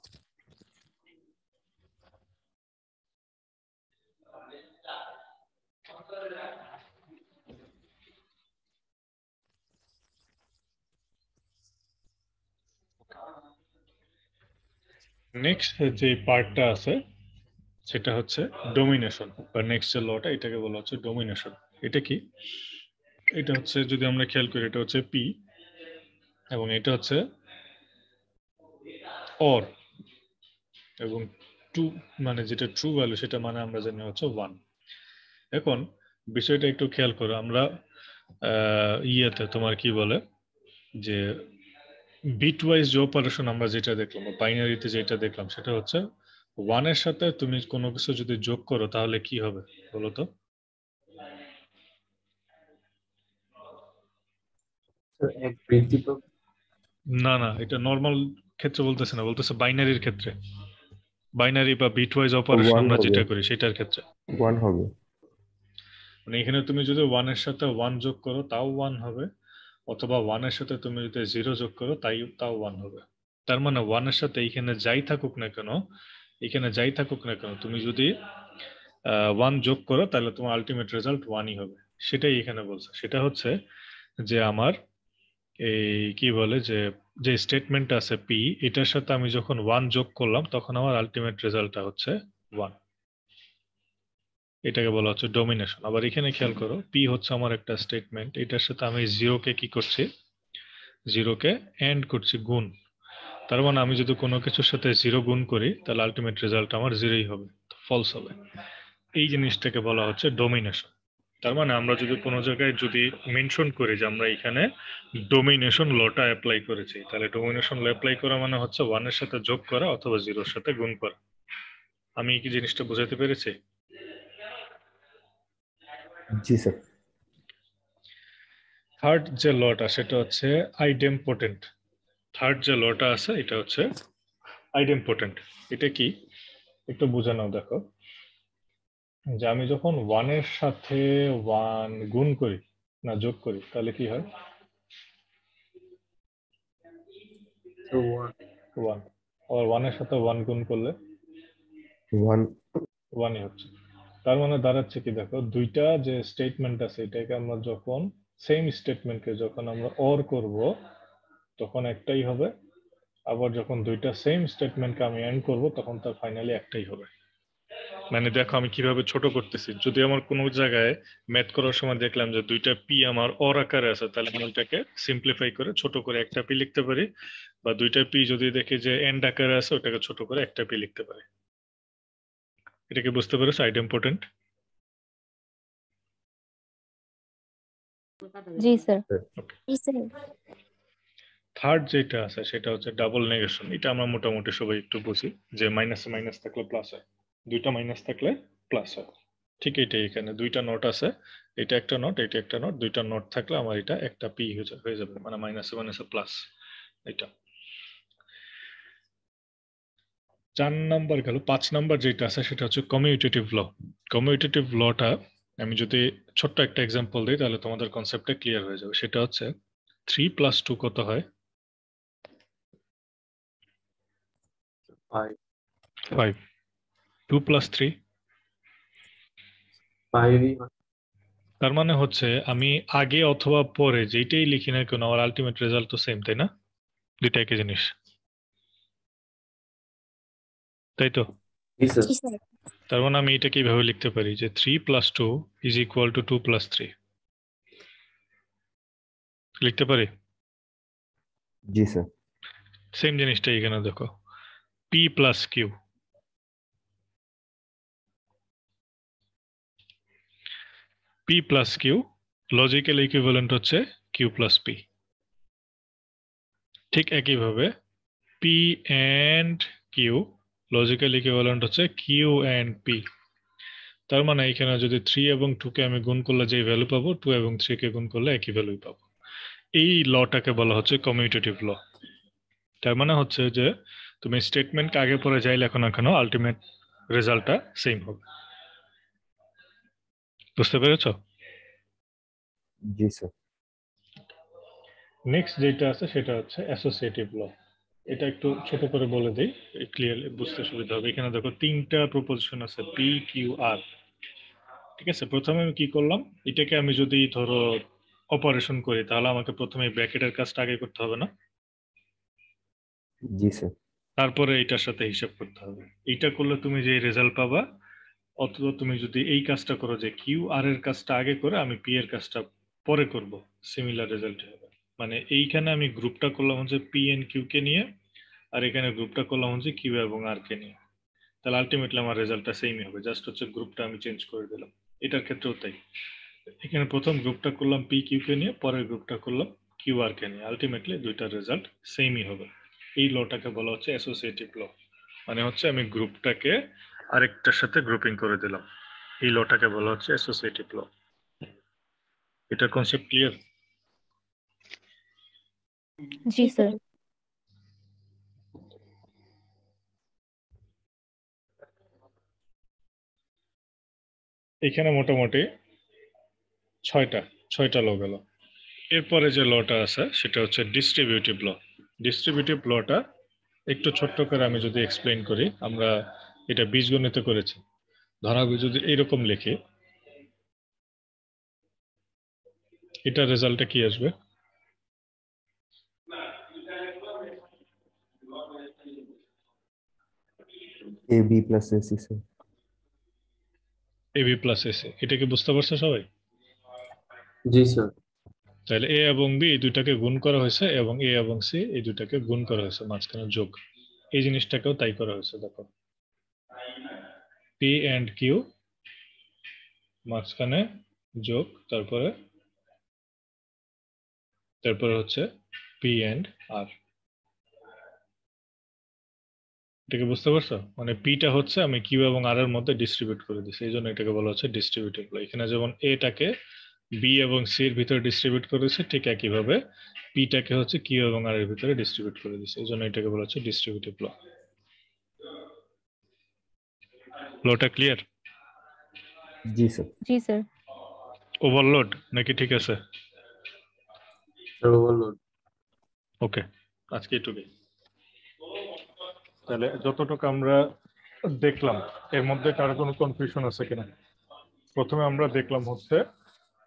নেক্সট যে পার্টটা আছে সেটা হচ্ছে ডোমিনেশন, বা নেক্সট যে লটা এটাকে বলা হচ্ছে ডোমিনেশন। এটা কি? এটা হচ্ছে যদি আমরা খেয়াল করি এটা হচ্ছে পি, এবং এটা হচ্ছে অর, এবং টু মানে যেটা ট্রু ভ্যালু সেটা মানে আমরা জানি হচ্ছে 1। এখন বিষয়টা একটু খেয়াল করো, আমরা ইয়েতে তোমার কি বলে যে বিট ওয়াইজ যে অপারেশন আমরা যেটা দেখলাম, বাইনারিতে যেটা দেখলাম, সেটা হচ্ছে ওয়ানের সাথে তুমি কোনো কিছু যদি যোগ করো তাহলে কি হবে বলো তো? স্যার এক বৃদ্ধি পাবে। না না, এটা নর্মাল ক্ষেত্রে বলতেছে না, বলতেছে বাইনারির ক্ষেত্রে। বাইনারি বা বিট ওয়াইজ অপারেশন ওয়ান আমরা হবে, যেটা করি সেটার ক্ষেত্রে। ওয়ান হবে। মানে এখানে তুমি যদি ওয়ানের সাথে ওয়ান যোগ করো তাও ওয়ান হবে, অথবা ওয়ানের সাথে তুমি যদি জিরো যোগ করো তাও ওয়ান হবে। তার মানে ওয়ানের সাথে এইখানে যাই থাকুক না কেন, এখানে যাই থাকুক না কেন, তুমি যদি ওয়ান যোগ করো তাহলে তোমার আলটিমেট রেজাল্ট ওয়ানই হবে। সেটাই এখানে বলছে। সেটা হচ্ছে যে আমার এই কি বলে যে যে স্টেটমেন্ট আছে পি, এটার সাথে আমি যখন ওয়ান যোগ করলাম তখন আমার আলটিমেট রেজাল্টটা হচ্ছে ওয়ান। এটাকে বলা হচ্ছে ডোমিনেশন। আবার এখানে খেয়াল করো, পি হচ্ছে আমার একটা স্টেটমেন্ট, এটার সাথে আমি জিরোকে কি করছি, জিরোকে এন্ড করছি, গুণ। তার মানে আমি যদি কোনো কিছুর সাথে জিরো গুণ করি তাহলে আলটিমেট রেজাল্ট আমার জিরোই হবে, ফলস হবে। এই জিনিসটাকে বলা হচ্ছে ডোমিনেশন। তার মানে আমরা যদি কোনো জায়গায় যদি মেনশন করি যে আমরা এখানে ডোমিনেশন লটা অ্যাপ্লাই করেছি, তাহলে ডোমিনেশন ল অ্যাপ্লাই করা মানে হচ্ছে ওয়ানের সাথে যোগ করা অথবা জিরোর সাথে গুণ করা। আমি কি জিনিসটা বোঝাতে পেরেছি? জি স্যার। থার্ড যে লটা সেটা হচ্ছে আইডেমপোটেন্ট। থার্ড যে লটা আছে এটা হচ্ছে আইডেমপোটেন্ট। এটা কি একটু বুঝে নাও। দেখো যে আমি যখন ওয়ানের সাথে ওয়ান গুণ করি না যোগ করি তাহলে কি হয়? তো ওয়ান। ওয়ান। আর ওয়ানের সাথে ওয়ান গুণ করলে ওয়ান। ওয়ানই হচ্ছে। তার মানে দাঁড়াচ্ছে কি, দেখো দুইটা যে স্টেটমেন্ট আছে এটাকে আমরা যখন সেম স্টেটমেন্টকে যখন আমরা অর করব তখন একটাই হবে, আবার যখন দুইটা সেম স্টেটমেন্টকে আমি এন্ড করব তখন তার ফাইনালি একটাই হবে। মানে দেখো আমি কিভাবে ছোট করতেছি। যদি আমার কোনো জায়গায় ম্যাথ করার সময় দেখলাম যে দুইটা পি আমার অর আকারে আছে, তাহলে আমি ওইটাকে সিম্পলিফাই করে ছোট করে একটা পি লিখতে পারি, বা দুইটা পি যদি দেখি যে এন্ড আকারে আছে ওটাকে ছোট করে একটা পি লিখতে পারি। এটাকে বুঝতে পেরেছো আইডেমপোটেন্ট? जी सर। থার্ড যেটা আছে সেটা হচ্ছে ডাবল নেগেশন। এটা আমরা মোটামুটি সবাই একটু বুঝি যে মাইনাসে মাইনাস থাকলে প্লাস হয়, দুইটা মাইনাস থাকলে প্লাস হয়। ঠিক এটাই এখানে দুইটা নোট আছে, এটা একটা নোট এটা একটা নোট, দুইটা নোট থাকলে আমার এটা একটা পি হয়ে যাবে, মানে মাইনাসে মাইনাসে প্লাস। এটা 4 নাম্বার গেল। 5 নাম্বার যেটা আছে সেটা হচ্ছে কমিউটেটিভ ল। কমিউটেটিভ লটা আমি যদি ছোট্ট একটা এক্সাম্পল দিই তাহলে তোমাদের কনসেপ্টটা ক্লিয়ার হয়ে যাবে। সেটা হচ্ছে 3 + 2 কত হয়? 5। 5। 2 + 3? 5ই হয়। তার মানে হচ্ছে আমি আগে অথবা পরে যেটাই লিখি না কেন আমার আলটিমেট রেজাল্ট তো সেম, তাই না? দুইটা একই জিনিস, তাই তো? জি স্যার। जी सर। তার মানে আমি এটাকে এইভাবে লিখতে পারি যে 3 + 2 = 2 + 3 লিখতে পারি। জি স্যার। সেম জিনিসটা এখানে দেখো, p plus q. P plus q logical equivalent হচ্ছে কিউ প্লাস পি। ঠিক একইভাবে p and q logical equivalent হচ্ছে কিউ অ্যান্ড পি। তার মানে এখানে যদি 3 এবং 2 কে আমি গুণ করলে যে ভ্যালু পাবো 2 এবং 3 কে গুণ করলে একই ভ্যালুই পাবো। এই লটাকে বলা হচ্ছে কমিউটেটিভ ল। তার মানে হচ্ছে যে তুমি স্টেটমেন্টকে আগে পরে যাই লেখো না কেন আলটিমেট রেজাল্টটা সেম হবে। বুঝতে পেরেছো? জি স্যার। নেক্সট যেটা আছে সেটা হচ্ছে অ্যাসোসিয়েটিভ ল। এটা একটু ছোট করে বলে দেই, ক্লিয়ারলি বুঝতে সুবিধা হবে। এখানে দেখো তিনটা প্রপোজিশন আছে পি কিউ আর। ঠিক আছে, প্রথমে আমি কি করলাম, এটাকে আমি যদি ধরো অপারেশন করি তাহলে আমাকে প্রথমে ব্র্যাকেটের কাজটা আগে করতে হবে না? জি স্যার। তারপরে এটার সাথে হিসাব করতে হবে। এইটা করলে তুমি যে রেজাল্ট পাবা, অথবা তুমি যদি এই কাজটা করো যে কিউ আর এর কাজটা আগে করে আমি পি এর কাজটা পরে করব, সিমিলার রেজাল্ট হবে। মানে এইখানে আমি গ্রুপটা করলাম হচ্ছে পি এন্ড কিউ কে নিয়ে, আর এখানে গ্রুপটা করলাম হচ্ছে কিউ এবং আর কে নিয়ে, তাহলে আলটিমেটলি আমার রেজাল্টটা সেমই হবে, জাস্ট হচ্ছে গ্রুপটা আমি চেঞ্জ করে দিলাম। এটার ক্ষেত্রেও তাই। এখানে প্রথম গ্রুপটা করলাম পি কিউ কে নিয়ে, পরের গ্রুপটা করলাম কিউ আর কে নিয়ে, আলটিমেটলি দুইটার রেজাল্ট সেমই হবে। এই লটাকে বলা হচ্ছে অ্যাসোসিয়েটিভ ল, মানে হচ্ছে আমি গ্রুপটাকে আরেকটার সাথে গ্রুপিং করে দিলাম, এই লটাকে বলা হচ্ছে অ্যাসোসিয়েটিভ ল। এটা কনসেপ্ট ক্লিয়ার? जी सर। এখানে মোটামুটি ছয়টা ল গেল। এরপরে যে লটা আছে সেটা হচ্ছে ডিস্ট্রিবিউটিভ ল। ডিস্ট্রিবিউটিভ লটা একটু ছোট্ট করে আমি যদি এক্সপ্লেইন করি, আমরা এটা বীজগণিতে করেছি। ধরা যদি এইরকম লিখি, এটা রেজাল্টে কি আসবে? AB plus AC, sir. AB plus AC, এটা কি বুঝতে পারছো সবাই? জি স্যার। তাহলে এ এবং বি এই দুইটাকে গুণ করা হয়েছে এবং এ এবং সি এই দুইটাকে গুণ করা হয়েছে, মাঝখানে যোগ। এই জিনিসটাকেও তাই করা হয়েছে, দেখো পি এন্ড কিউ মাঝখানে যোগ, তারপরে হচ্ছে পি এন্ড আর। এটাকে বুঝতে পারছো? মানে পিটা হচ্ছে আমি কিউ এবং আর এর মধ্যে ডিস্ট্রিবিউট করে দিচ্ছি, এই জন্য এটাকে বলা হচ্ছে ডিস্ট্রিবিউটিভ ল। এখানে যেমন এটাকে বি এবং সি এর ভিতরে ডিস্ট্রিবিউট করেছে, ঠিক একইভাবে পিটাকে হচ্ছে কিউ এবং আর এর ভিতরে ডিস্ট্রিবিউট করে দিচ্ছে, এই জন্য এটাকে বলা হচ্ছে ডিস্ট্রিবিউটিভ ল। লটা ক্লিয়ার? जी सर। जी सर। ওভারলোড নাকি ঠিক আছে? Sir overload. ওকে, আজকে এটুকুই। তাহলে যতটুকু আমরা দেখলাম এর মধ্যে কারো কোনো কনফিউশন আছে কিনা? প্রথমে আমরা দেখলাম হচ্ছে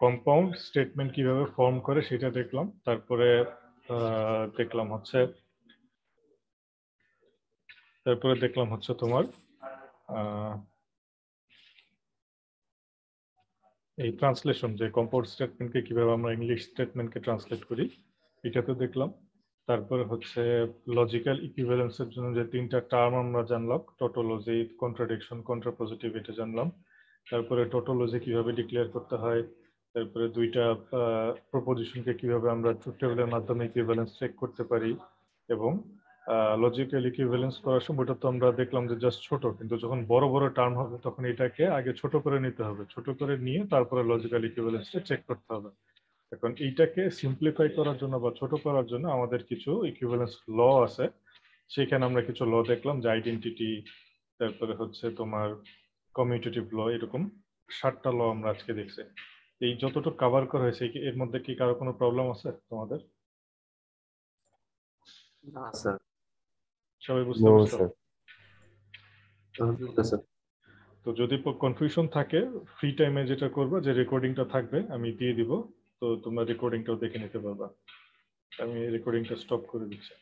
কম্পাউন্ড স্টেটমেন্ট কিভাবে ফর্ম করে সেটা দেখলাম, তারপরে দেখলাম হচ্ছে তোমার এই ট্রান্সলেশন, যে কম্পাউন্ড স্টেটমেন্টকে কিভাবে আমরা ইংলিশ স্টেটমেন্টকে ট্রান্সলেট করি এটা তো দেখলাম। তারপরে হচ্ছে লজিক্যাল ইকুইভ্যালেন্সের জন্য যে তিনটা টার্ম আমরা জানলাম, টোটোলজি, কন্ট্রাডিকশন, কন্ট্রাপজিটিভ, এটা জানলাম। তারপরে টোটোলজি কিভাবে ডিক্লেয়ার করতে হয়, তারপরে দুইটা প্রপোজিশনকে কিভাবে আমরা ট্রুথ টেবিলের মাধ্যমে ইকুইভ্যালেন্স চেক করতে পারি, এবং লজিক্যাল ইকুইভ্যালেন্স করার সময় ওটা তো আমরা দেখলাম যে জাস্ট ছোট, কিন্তু যখন বড় বড় টার্ম হবে তখন এটাকে আগে ছোট করে নিতে হবে, ছোট করে নিয়ে তারপরে লজিক্যাল ইকুইভ্যালেন্সটা চেক করতে হবে। এখন এইটাকে সিম্পলিফাই করার জন্য বা ছোট করার জন্য আমাদের কিছু ইকুইভ্যালেন্স ল আছে, সেখানে আমরা কিছু ল দেখলাম, যে আইডেন্টিটি, তারপরে হচ্ছে তোমার কমিউটেটিভ ল, এরকম 7টা ল আমরা আজকে দেখছি। এই যতটুকু কভার করা হয়েছে এর মধ্যে কি কারো কোনো প্রবলেম আছে তোমাদের? না স্যার। সবাই বুঝতে No, পারছো? sir. স্যার। তো যদি কনফিউশন থাকে ফ্রি টাইমে যেটা করবা, যে রেকর্ডিংটা থাকবে আমি দিয়ে দিব, তো তোমরা রেকর্ডিংটাও দেখে নিতে পারবা। আমি রেকর্ডিংটা স্টপ করে দিচ্ছি।